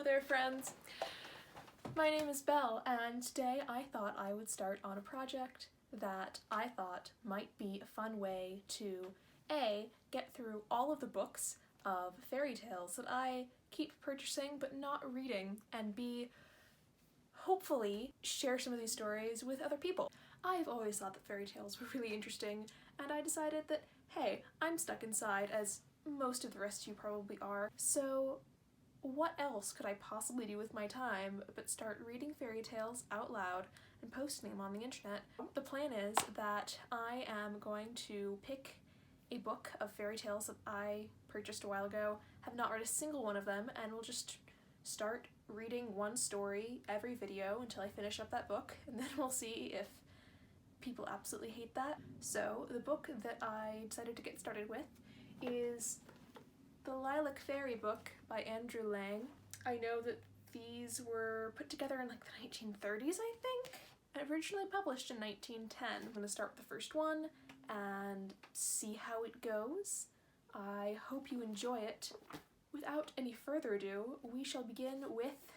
Hello there, friends. My name is Belle, and today I thought I would start on a project that I thought might be a fun way to A, get through all of the books of fairy tales that I keep purchasing but not reading, and B, hopefully share some of these stories with other people. I've always thought that fairy tales were really interesting, and I decided that, hey, I'm stuck inside, as most of the rest of you probably are, so what else could I possibly do with my time but start reading fairy tales out loud and posting them on the internet? The plan is that I am going to pick a book of fairy tales that I purchased a while ago, have not read a single one of them, and will just start reading one story every video until I finish up that book, and then we'll see if people absolutely hate that. So the book that I decided to get started with is The Lilac Fairy book by Andrew Lang. I know that these were put together in like the 1930s, I think. Originally published in 1910. I'm going to start with the first one and see how it goes. I hope you enjoy it. Without any further ado, we shall begin with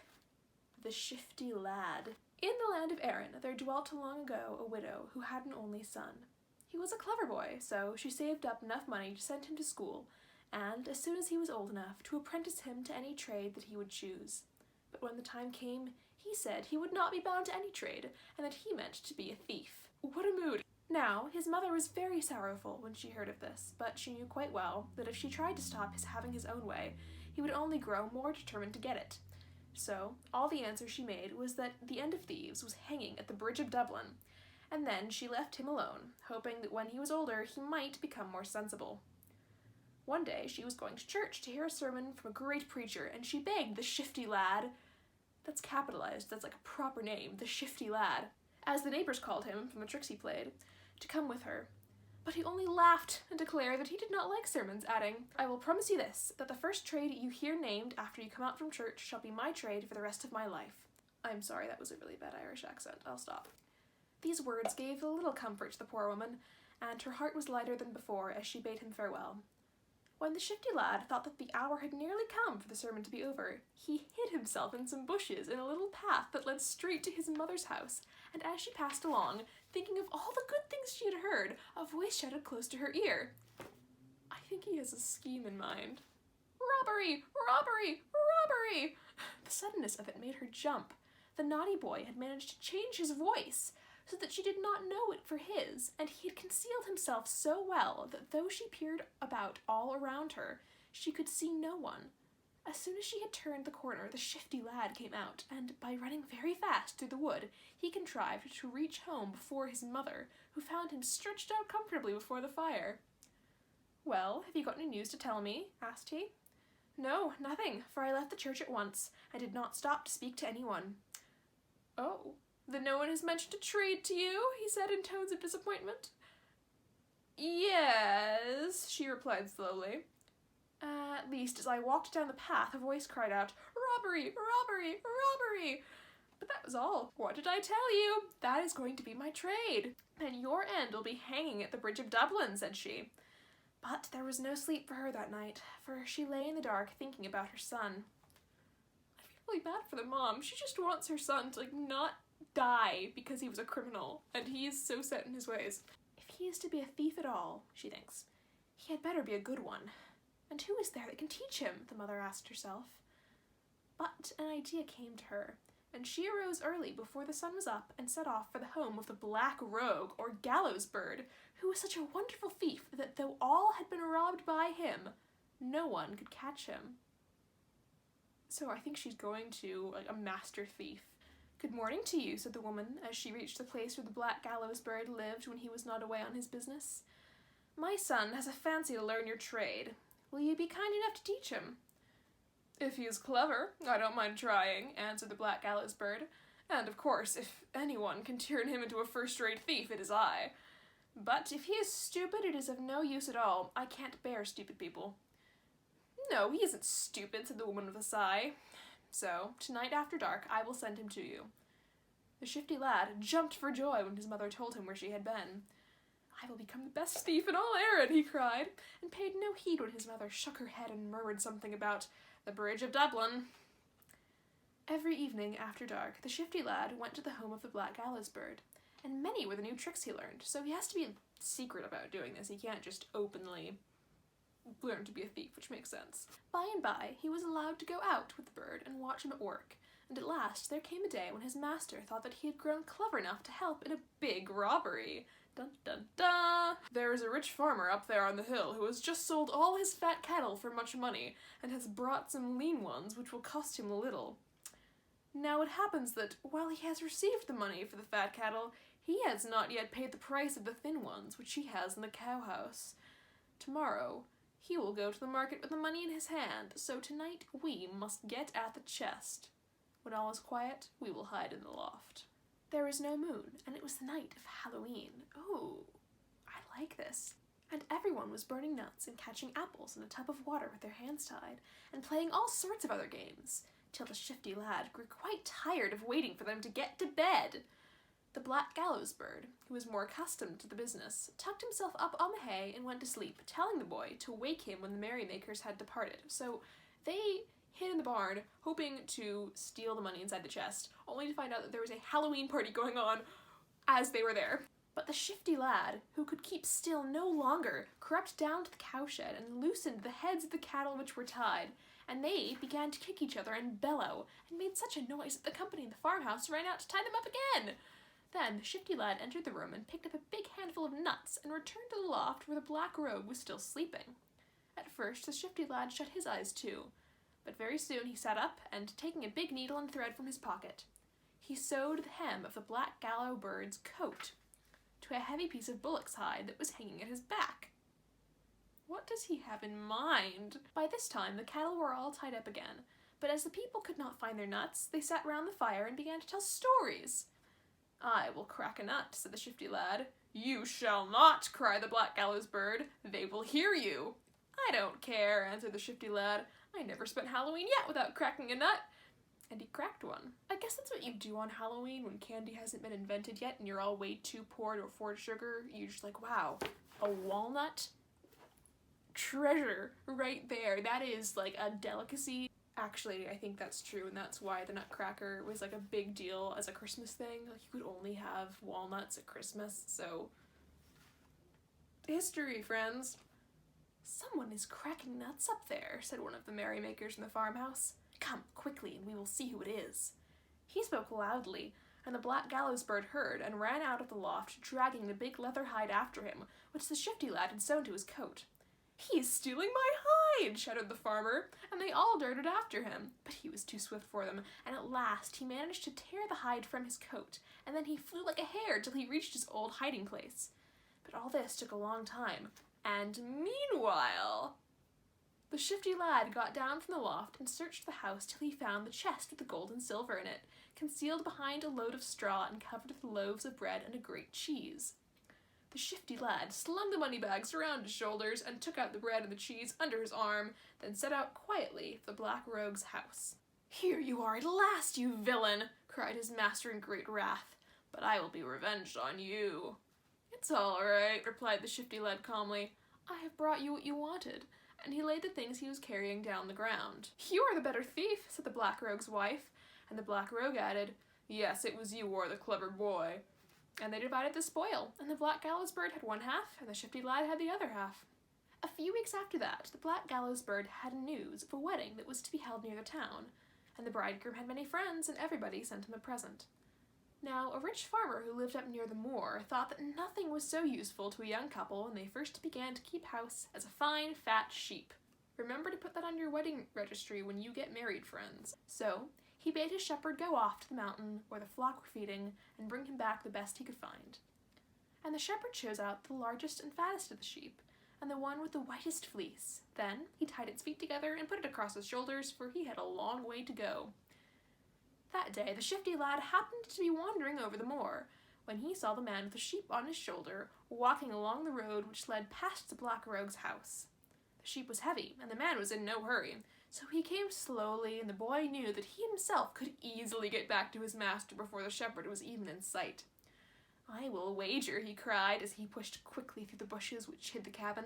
The Shifty Lad. In the land of Erin, there dwelt long ago a widow who had an only son. He was a clever boy, so she saved up enough money to send him to school, and as soon as he was old enough, to apprentice him to any trade that he would choose. But when the time came, he said he would not be bound to any trade, and that he meant to be a thief. What a mood! Now, his mother was very sorrowful when she heard of this, but she knew quite well that if she tried to stop his having his own way, he would only grow more determined to get it. So, all the answer she made was that the end of thieves was hanging at the Bridge of Dublin, and then she left him alone, hoping that when he was older he might become more sensible. One day she was going to church to hear a sermon from a great preacher, and she begged the Shifty Lad, that's capitalized, that's like a proper name, the Shifty Lad, as the neighbors called him from the tricks he played, to come with her. But he only laughed and declared that he did not like sermons, adding, "I will promise you this, that the first trade you hear named after you come out from church shall be my trade for the rest of my life." I'm sorry, that was a really bad Irish accent. I'll stop. These words gave a little comfort to the poor woman, and her heart was lighter than before as she bade him farewell. When the Shifty Lad thought that the hour had nearly come for the sermon to be over, he hid himself in some bushes in a little path that led straight to his mother's house, and as she passed along, thinking of all the good things she had heard, a voice shouted close to her ear. I think he has a scheme in mind. "Robbery! Robbery! Robbery!" The suddenness of it made her jump. The naughty boy had managed to change his voice so that she did not know it for his, and he had concealed himself so well that though she peered about all around her, she could see no one. As soon as she had turned the corner, the Shifty Lad came out, and by running very fast through the wood, he contrived to reach home before his mother, who found him stretched out comfortably before the fire. "Well, have you got any news to tell me?" asked he. "No, nothing, for I left the church at once. I did not stop to speak to anyone." "Oh, then no one has mentioned a trade to you?" he said in tones of disappointment. "Yes," she replied slowly. "At least, as I walked down the path, a voice cried out, 'Robbery! Robbery! Robbery!' But that was all. What did I tell you? That is going to be my trade. And your end will be hanging at the Bridge of Dublin," said she. But there was no sleep for her that night, for she lay in the dark thinking about her son. I feel really bad for the mom. She just wants her son to not die because he was a criminal, and he is so set in his ways. If he is to be a thief at all, she thinks, he had better be a good one. And who is there that can teach him? The mother asked herself. But an idea came to her, and she arose early before the sun was up and set off for the home of the Black Rogue, or Gallows Bird, who was such a wonderful thief that though all had been robbed by him, no one could catch him. So I think she's going to a master thief. "Good morning to you," said the woman as she reached the place where the Black Gallows Bird lived when he was not away on his business. "My son has a fancy to learn your trade. Will you be kind enough to teach him?" "If he is clever, I don't mind trying," answered the Black Gallows Bird. "And of course, if anyone can turn him into a first-rate thief, it is I. But if he is stupid, it is of no use at all. I can't bear stupid people." "No, he isn't stupid," said the woman with a sigh. "So, tonight after dark, I will send him to you." The Shifty Lad jumped for joy when his mother told him where she had been. "I will become the best thief in all Erin," he cried, and paid no heed when his mother shook her head and murmured something about the Bridge of Dublin. Every evening after dark, the Shifty Lad went to the home of the Black Gallows Bird, and many were the new tricks he learned, so he has to be secret about doing this. He can't just openly learn to be a thief, which makes sense. By and by, he was allowed to go out with the bird and watch him at work, and at last there came a day when his master thought that he had grown clever enough to help in a big robbery. Dun dun dun! There is a rich farmer up there on the hill who has just sold all his fat cattle for much money, and has brought some lean ones which will cost him little. Now it happens that, while he has received the money for the fat cattle, he has not yet paid the price of the thin ones, which he has in the cow-house. Tomorrow, he will go to the market with the money in his hand, so tonight we must get at the chest. When all is quiet, we will hide in the loft. There was no moon, and it was the night of Halloween. Ooh, I like this. And everyone was burning nuts and catching apples in a tub of water with their hands tied, and playing all sorts of other games, till the Shifty Lad grew quite tired of waiting for them to get to bed. The Black Gallows Bird, who was more accustomed to the business, tucked himself up on the hay and went to sleep, telling the boy to wake him when the merrymakers had departed. So they hid in the barn, hoping to steal the money inside the chest, only to find out that there was a Halloween party going on as they were there. But the Shifty Lad, who could keep still no longer, crept down to the cowshed and loosened the heads of the cattle which were tied, and they began to kick each other and bellow, and made such a noise that the company in the farmhouse ran out to tie them up again. Then the Shifty Lad entered the room and picked up a big handful of nuts and returned to the loft where the Black Rogue was still sleeping. At first the Shifty Lad shut his eyes too, but very soon he sat up and, taking a big needle and thread from his pocket, he sewed the hem of the Black Gallows Bird's coat to a heavy piece of bullock's hide that was hanging at his back. What does he have in mind? By this time the cattle were all tied up again, but as the people could not find their nuts, they sat round the fire and began to tell stories. I will crack a nut, said the Shifty Lad. You shall not, cried the Black Gallows Bird. They will hear you. I don't care, answered the Shifty Lad. I never spent Halloween yet without cracking a nut. And he cracked one. I guess that's what you do on Halloween when candy hasn't been invented yet and you're all way too poor to afford sugar. You're just like, wow, a walnut? Treasure right there. That is like a delicacy. Actually, I think that's true, and that's why the Nutcracker was like a big deal as a Christmas thing. Like, you could only have walnuts at Christmas, so history, friends. Someone is cracking nuts up there, said one of the merrymakers in the farmhouse. Come quickly, and we will see who it is. He spoke loudly, and the Black Gallows Bird heard and ran out of the loft, dragging the big leather hide after him, which the Shifty Lad had sewn to his coat. He is stealing my hide, shouted the farmer, and they all darted after him. But he was too swift for them, and at last he managed to tear the hide from his coat, and then he flew like a hare till he reached his old hiding place. But all this took a long time, and meanwhile, the Shifty Lad got down from the loft and searched the house till he found the chest with the gold and silver in it, concealed behind a load of straw and covered with loaves of bread and a great cheese. The Shifty Lad slung the money bags around his shoulders and took out the bread and the cheese under his arm, then set out quietly for the Black Rogue's house. Here you are at last, you villain, cried his master in great wrath, but I will be revenged on you. It's all right, replied the Shifty Lad calmly. I have brought you what you wanted, and he laid the things he was carrying down the ground. You are the better thief, said the Black Rogue's wife, and the Black Rogue added, Yes, it was you who are the clever boy. And they divided the spoil, and the Black Gallows Bird had one half, and the Shifty Lad had the other half. A few weeks after that, the Black Gallows Bird had news of a wedding that was to be held near the town, and the bridegroom had many friends, and everybody sent him a present. Now, a rich farmer who lived up near the moor thought that nothing was so useful to a young couple when they first began to keep house as a fine, fat sheep. Remember to put that on your wedding registry when you get married, friends. So, he bade his shepherd go off to the mountain where the flock were feeding and bring him back the best he could find. And the shepherd chose out the largest and fattest of the sheep, and the one with the whitest fleece. Then he tied its feet together and put it across his shoulders, for he had a long way to go. That day the Shifty Lad happened to be wandering over the moor, when he saw the man with the sheep on his shoulder walking along the road which led past the Black Rogue's house. The sheep was heavy, and the man was in no hurry, so he came slowly, and the boy knew that he himself could easily get back to his master before the shepherd was even in sight. I will wager, he cried as he pushed quickly through the bushes which hid the cabin.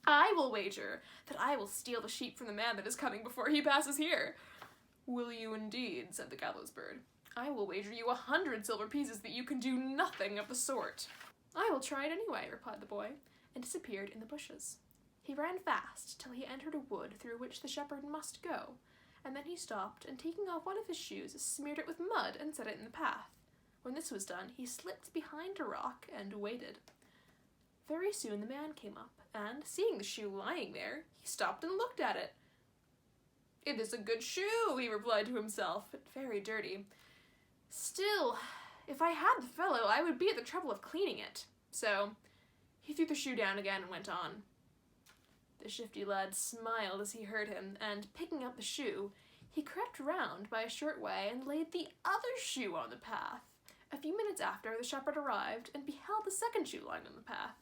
I will wager that I will steal the sheep from the man that is coming before he passes here. "Will you indeed?" said the gallows bird. "I will wager you 100 silver pieces that you can do nothing of the sort." "I will try it anyway," replied the boy, and disappeared in the bushes. He ran fast till he entered a wood through which the shepherd must go, and then he stopped, and taking off one of his shoes, smeared it with mud and set it in the path. When this was done, he slipped behind a rock and waited. Very soon the man came up, and, seeing the shoe lying there, he stopped and looked at it. "It is a good shoe," he replied to himself, "but very dirty. Still, if I had the fellow, I would be at the trouble of cleaning it." So he threw the shoe down again and went on. The Shifty lad smiled as he heard him, and, picking up the shoe, he crept round by a short way and laid the other shoe on the path. A few minutes after, the shepherd arrived and beheld the second shoe lying on the path.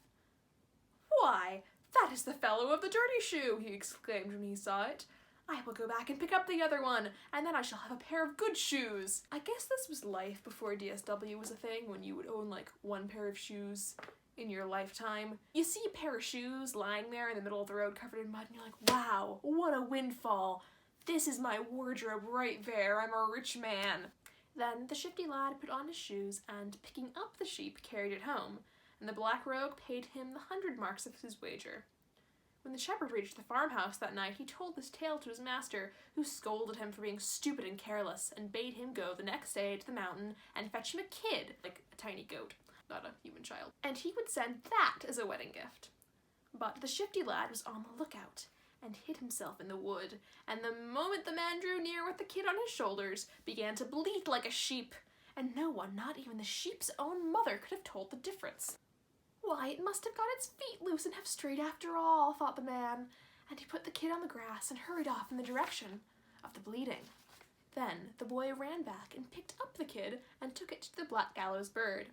"Why, that is the fellow of the dirty shoe!" he exclaimed when he saw it. "I will go back and pick up the other one, and then I shall have a pair of good shoes." I guess this was life before DSW was a thing, when you would own like one pair of shoes in your lifetime. You see a pair of shoes lying there in the middle of the road covered in mud, and you're like, wow, what a windfall. This is my wardrobe right there. I'm a rich man. Then the Shifty lad put on his shoes and, picking up the sheep, carried it home, and the black rogue paid him the 100 marks of his wager. When the shepherd reached the farmhouse that night, he told this tale to his master, who scolded him for being stupid and careless, and bade him go the next day to the mountain and fetch him a kid, like a tiny goat, not a human child, and he would send that as a wedding gift. But the Shifty lad was on the lookout, and hid himself in the wood, and the moment the man drew near with the kid on his shoulders, began to bleat like a sheep, and no one, not even the sheep's own mother, could have told the difference. "Why, it must have got its feet loose and have strayed after all," thought the man, and he put the kid on the grass and hurried off in the direction of the bleating. Then the boy ran back and picked up the kid and took it to the black gallows bird.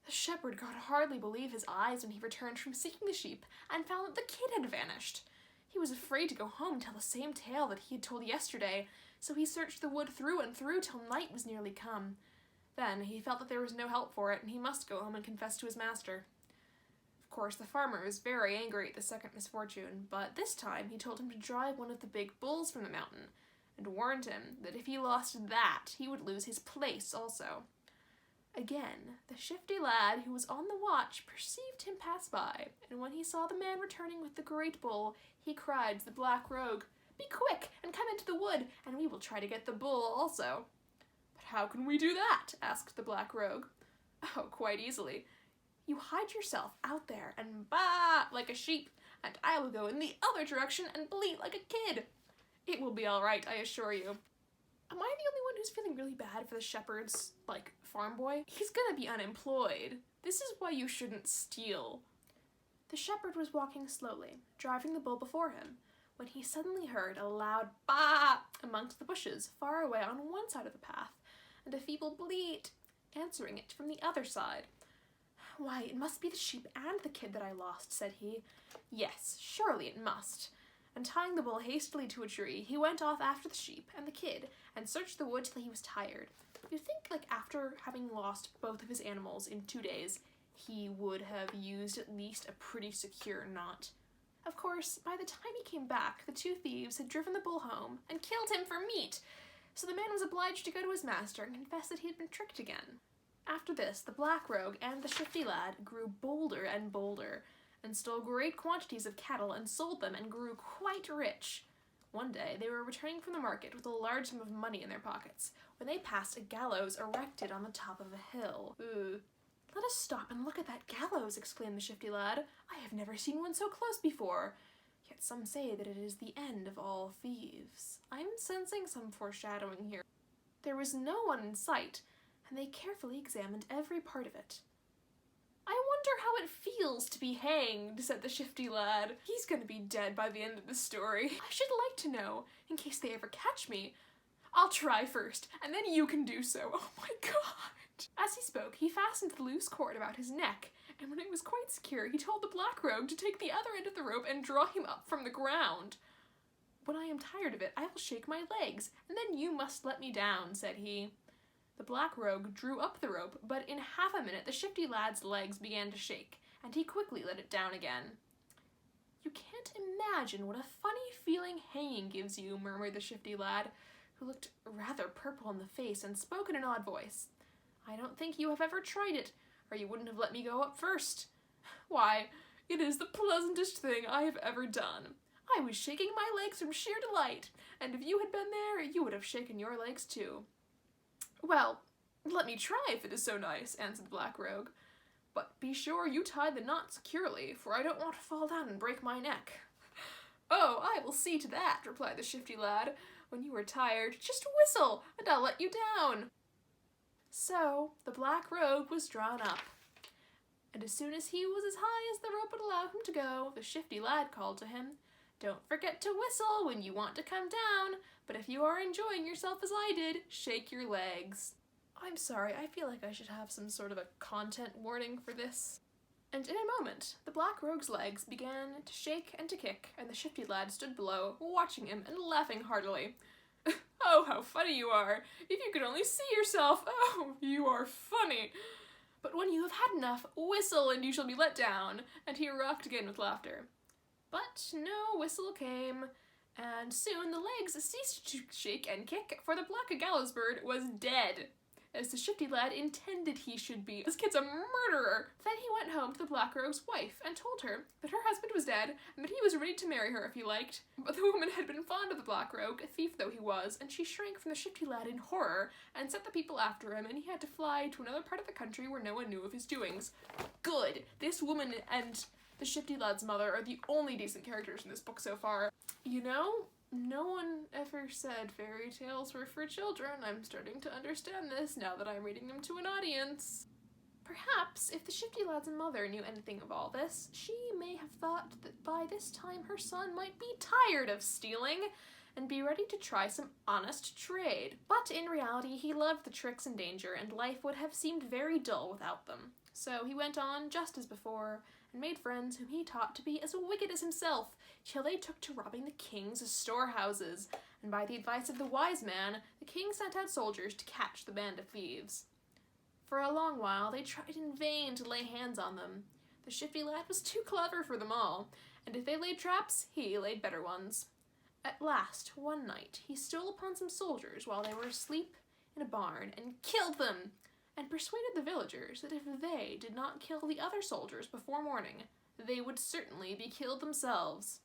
The shepherd could hardly believe his eyes when he returned from seeking the sheep and found that the kid had vanished. He was afraid to go home and tell the same tale that he had told yesterday, so he searched the wood through and through till night was nearly come. Then he felt that there was no help for it, and he must go home and confess to his master. Of course, the farmer was very angry at the second misfortune, but this time he told him to drive one of the big bulls from the mountain, and warned him that if he lost that, he would lose his place also. Again, the Shifty lad, who was on the watch, perceived him pass by, and when he saw the man returning with the great bull, he cried to the black rogue, "Be quick, and come into the wood, and we will try to get the bull also." "But how can we do that?" asked the black rogue. "Oh, quite easily. You hide yourself out there and baa like a sheep, and I will go in the other direction and bleat like a kid. It will be all right, I assure you." Am I the only one who's feeling really bad for the shepherd's, farm boy? He's gonna be unemployed. This is why you shouldn't steal. The shepherd was walking slowly, driving the bull before him, when he suddenly heard a loud baa amongst the bushes far away on one side of the path, and a feeble bleat answering it from the other side. "Why, it must be the sheep and the kid that I lost," said he. "Yes, surely it must." And tying the bull hastily to a tree, he went off after the sheep and the kid, and searched the wood till he was tired. You'd think, after having lost both of his animals in 2 days, he would have used at least a pretty secure knot. Of course, by the time he came back, the 2 thieves had driven the bull home and killed him for meat, so the man was obliged to go to his master and confess that he had been tricked again. After this, the black rogue and the Shifty lad grew bolder and bolder, and stole great quantities of cattle and sold them and grew quite rich. One day they were returning from the market with a large sum of money in their pockets, when they passed a gallows erected on the top of a hill. "Ooh, let us stop and look at that gallows," exclaimed the Shifty lad. "I have never seen one so close before. Yet some say that it is the end of all thieves. I'm sensing some foreshadowing here." There was no one in sight, and they carefully examined every part of it. "I wonder how it feels to be hanged," said the Shifty lad. "He's gonna be dead by the end of the story. I should like to know, in case they ever catch me. I'll try first, and then you can do so. Oh my god!" As he spoke, he fastened the loose cord about his neck, and when it was quite secure, he told the black rogue to take the other end of the rope and draw him up from the ground. "When I am tired of it, I will shake my legs, and then you must let me down," said he. The black rogue drew up the rope, but in half a minute the Shifty lad's legs began to shake, and he quickly let it down again. "You can't imagine what a funny feeling hanging gives you," murmured the Shifty lad. who looked rather purple in the face and spoke in an odd voice. "I don't think you have ever tried it, or you wouldn't have let me go up first. Why, it is the pleasantest thing I have ever done. I was shaking my legs from sheer delight, and if you had been there, you would have shaken your legs too." "Well, let me try if it is so nice," answered the Black Rogue. "But be sure you tie the knot securely, for I don't want to fall down and break my neck." "Oh, I will see to that," replied the Shifty Lad. "When you are tired, just whistle, and I'll let you down." So the Black Rogue was drawn up, and as soon as he was as high as the rope would allow him to go, the Shifty Lad called to him, "Don't forget to whistle when you want to come down, but if you are enjoying yourself as I did, shake your legs." I'm sorry, I feel like I should have some sort of a content warning for this. And in a moment, the Black Rogue's legs began to shake and to kick, and the Shifty Lad stood below, watching him and laughing heartily. "Oh, how funny you are! If you could only see yourself! Oh, you are funny! But when you have had enough, whistle and you shall be let down." And he rocked again with laughter. But no whistle came, and soon the legs ceased to shake and kick, for the Black Gallows Bird was dead, as the Shifty Lad intended he should be. "This kid's a murderer!" Then he went home to the Black Rogue's wife and told her that her husband was dead and that he was ready to marry her if he liked. But the woman had been fond of the Black Rogue, a thief though he was, and she shrank from the Shifty Lad in horror and sent the people after him, and he had to fly to another part of the country where no one knew of his doings. Good! This woman and the Shifty Lad's mother are the only decent characters in this book so far. You know, no one ever said fairy tales were for children. I'm starting to understand this now that I'm reading them to an audience. Perhaps, if the Shifty Lad's mother knew anything of all this, she may have thought that by this time her son might be tired of stealing and be ready to try some honest trade. But in reality, he loved the tricks and danger, and life would have seemed very dull without them. So he went on just as before, and made friends whom he taught to be as wicked as himself, till they took to robbing the king's storehouses, and by the advice of the wise man, the king sent out soldiers to catch the band of thieves. For a long while they tried in vain to lay hands on them. The Shifty Lad was too clever for them all, and if they laid traps, he laid better ones. At last, one night, he stole upon some soldiers while they were asleep in a barn, and killed them, and persuaded the villagers that if they did not kill the other soldiers before morning, they would certainly be killed themselves.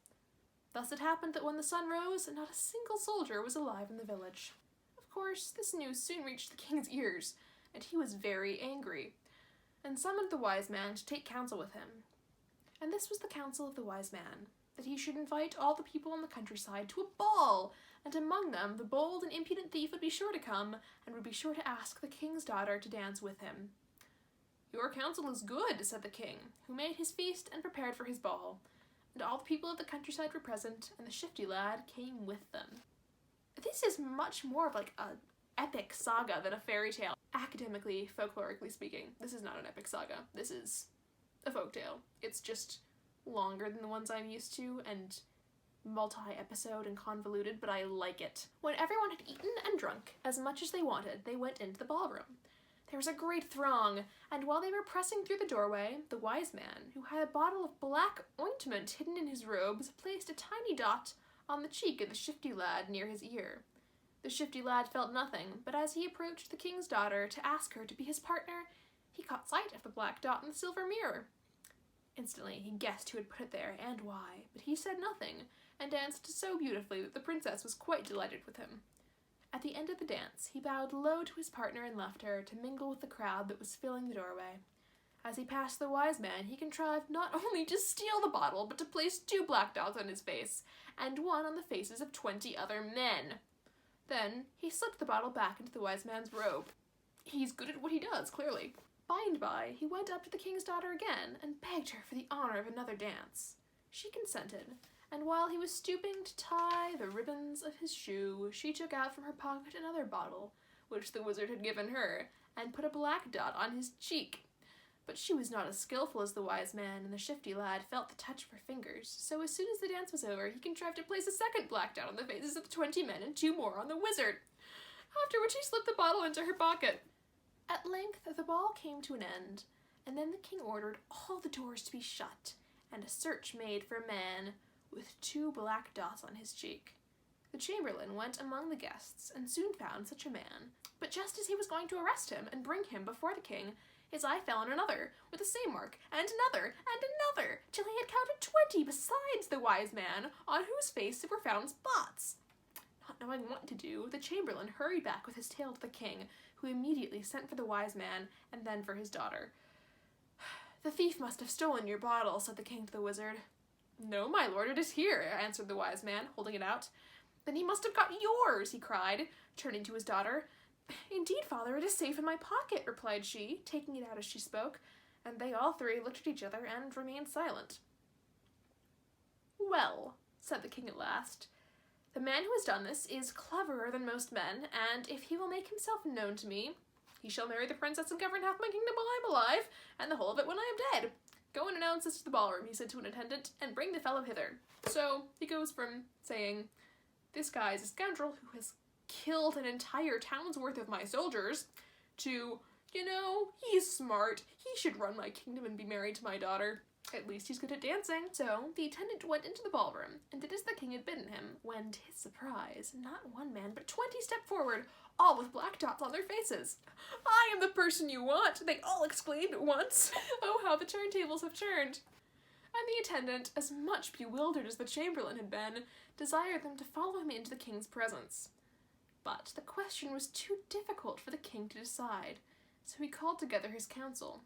Thus it happened that when the sun rose, not a single soldier was alive in the village. Of course, this news soon reached the king's ears, and he was very angry, and summoned the wise man to take counsel with him. And this was the counsel of the wise man, that he should invite all the people in the countryside to a ball, and among them the bold and impudent thief would be sure to come, and would be sure to ask the king's daughter to dance with him. "Your counsel is good," said the king, who made his feast and prepared for his ball, and all the people of the countryside were present, and the Shifty Lad came with them. This is much more of like a epic saga than a fairy tale. Academically, folklorically speaking, this is not an epic saga. This is a folktale. It's just longer than the ones I'm used to, and multi-episode and convoluted, but I like it. When everyone had eaten and drunk as much as they wanted, they went into the ballroom. There was a great throng, and while they were pressing through the doorway, the wise man, who had a bottle of black ointment hidden in his robes, placed a tiny dot on the cheek of the Shifty Lad near his ear. The Shifty Lad felt nothing, but as he approached the king's daughter to ask her to be his partner, he caught sight of the black dot in the silver mirror. Instantly he guessed who had put it there and why, but he said nothing, and danced so beautifully that the princess was quite delighted with him. At the end of the dance, he bowed low to his partner and left her to mingle with the crowd that was filling the doorway. As he passed the wise man, he contrived not only to steal the bottle, but to place 2 black dots on his face, and 1 on the faces of 20 other men. Then he slipped the bottle back into the wise man's robe. He's good at what he does, clearly. By and by, he went up to the king's daughter again, and begged her for the honor of another dance. She consented, and while he was stooping to tie the ribbons of his shoe, she took out from her pocket another bottle, which the wizard had given her, and put a black dot on his cheek. But she was not as skillful as the wise man, and the Shifty Lad felt the touch of her fingers, so as soon as the dance was over, he contrived to place a second black dot on the faces of the 20 men and 2 more on the wizard, after which he slipped the bottle into her pocket. At length the ball came to an end, and then the king ordered all the doors to be shut, and a search made for a man with 2 black dots on his cheek. The chamberlain went among the guests and soon found such a man. But just as he was going to arrest him and bring him before the king, his eye fell on another, with the same mark, and another, till he had counted 20 besides the wise man, on whose face were found spots. Not knowing what to do, the chamberlain hurried back with his tale to the king, who immediately sent for the wise man, and then for his daughter. "The thief must have stolen your bottle," said the king to the wizard. "No, my lord, it is here," answered the wise man, holding it out. "Then he must have got yours," he cried, turning to his daughter. "Indeed, father, it is safe in my pocket," replied she, taking it out as she spoke, and they all three looked at each other and remained silent. "Well," said the king at last, "the man who has done this is cleverer than most men, and if he will make himself known to me, he shall marry the princess and govern half my kingdom while I am alive, and the whole of it when I am dead. Go and announce this to the ballroom," he said to an attendant, "and bring the fellow hither." So he goes from saying, "This guy is a scoundrel who has killed an entire town's worth of my soldiers," to, he's smart, he should run my kingdom and be married to my daughter. At least he's good at dancing. So the attendant went into the ballroom and did as the king had bidden him, when, to his surprise, not one man but 20 stepped forward, all with black dots on their faces. "I am the person you want!" they all exclaimed at once. Oh, how the turntables have turned! And the attendant, as much bewildered as the chamberlain had been, desired them to follow him into the king's presence. But the question was too difficult for the king to decide, so he called together his council.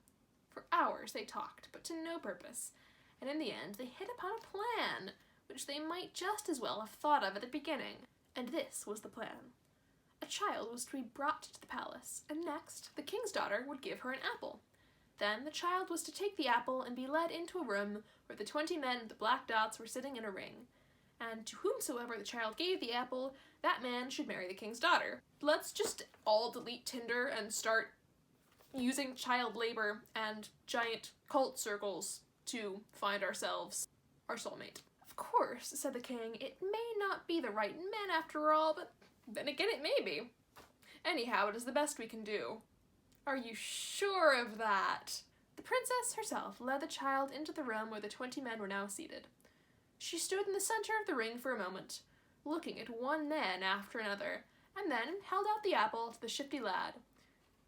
For hours they talked, but to no purpose, and in the end they hit upon a plan, which they might just as well have thought of at the beginning. And this was the plan. A child was to be brought to the palace, and next the king's daughter would give her an apple. Then the child was to take the apple and be led into a room where the 20 men with the black dots were sitting in a ring. And to whomsoever the child gave the apple, that man should marry the king's daughter. Let's just all delete Tinder and start using child labor and giant cult circles to find ourselves our soulmate. "Of course," said the king, "it may not be the right men after all, but then again it may be. Anyhow, it is the best we can do." "Are you sure of that?" The princess herself led the child into the room where the 20 men were now seated. She stood in the center of the ring for a moment, looking at one man after another, and then held out the apple to the Shifty lad,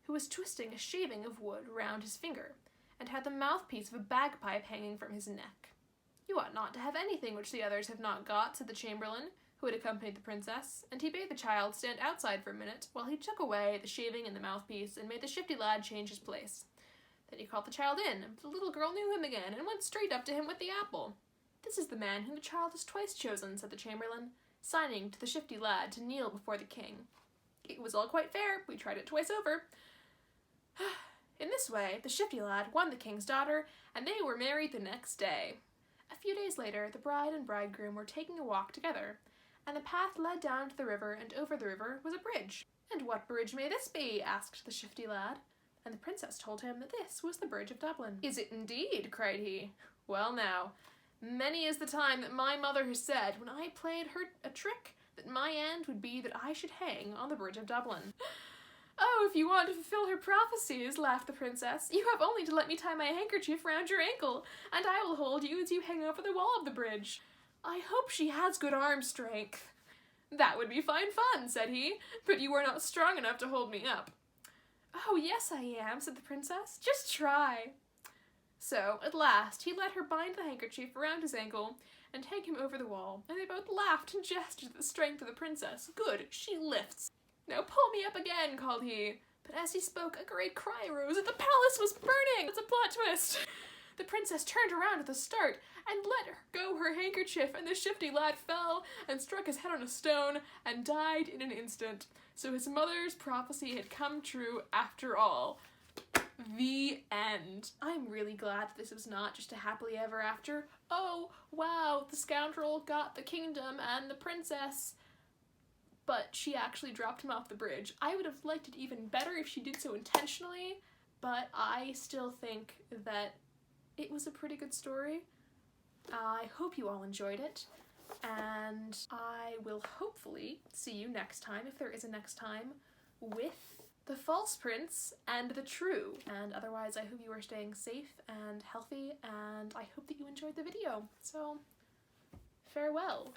who was twisting a shaving of wood round his finger, and had the mouthpiece of a bagpipe hanging from his neck. "You ought not to have anything which the others have not got," said the chamberlain, who had accompanied the princess, and he bade the child stand outside for a minute while he took away the shaving and the mouthpiece and made the Shifty lad change his place. Then he called the child in, and the little girl knew him again and went straight up to him with the apple. "This is the man whom the child has twice chosen," said the chamberlain, signing to the Shifty lad to kneel before the king. "It was all quite fair. We tried it twice over." In this way, the Shifty lad won the king's daughter, and they were married the next day. A few days later, the bride and bridegroom were taking a walk together, and the path led down to the river, and over the river was a bridge. "And what bridge may this be?" asked the Shifty lad, and the princess told him that this was the Bridge of Dublin. "Is it indeed?" cried he. "Well now, many is the time that my mother has said, when I played her a trick, that my end would be that I should hang on the Bridge of Dublin." "Oh, if you want to fulfill her prophecies," laughed the princess, "you have only to let me tie my handkerchief round your ankle, and I will hold you as you hang over the wall of the bridge. I hope she has good arm strength." "That would be fine fun," said he, "but you are not strong enough to hold me up." "Oh, yes I am," said the princess. "Just try." So, at last, he let her bind the handkerchief around his ankle and hang him over the wall, and they both laughed and jested at the strength of the princess. "Good, she lifts. Now pull me up again," called he. But as he spoke, a great cry arose that the palace was burning! It's a plot twist! The princess turned around with a start and let go her handkerchief, and the Shifty lad fell and struck his head on a stone and died in an instant. So his mother's prophecy had come true after all. The end. I'm really glad that this was not just a happily ever after. Oh, wow, the scoundrel got the kingdom and the princess, but she actually dropped him off the bridge. I would have liked it even better if she did so intentionally, but I still think that it was a pretty good story. I hope you all enjoyed it, and I will hopefully see you next time, if there is a next time, with the false prince and the true. And otherwise, I hope you are staying safe and healthy, and I hope that you enjoyed the video. So, farewell.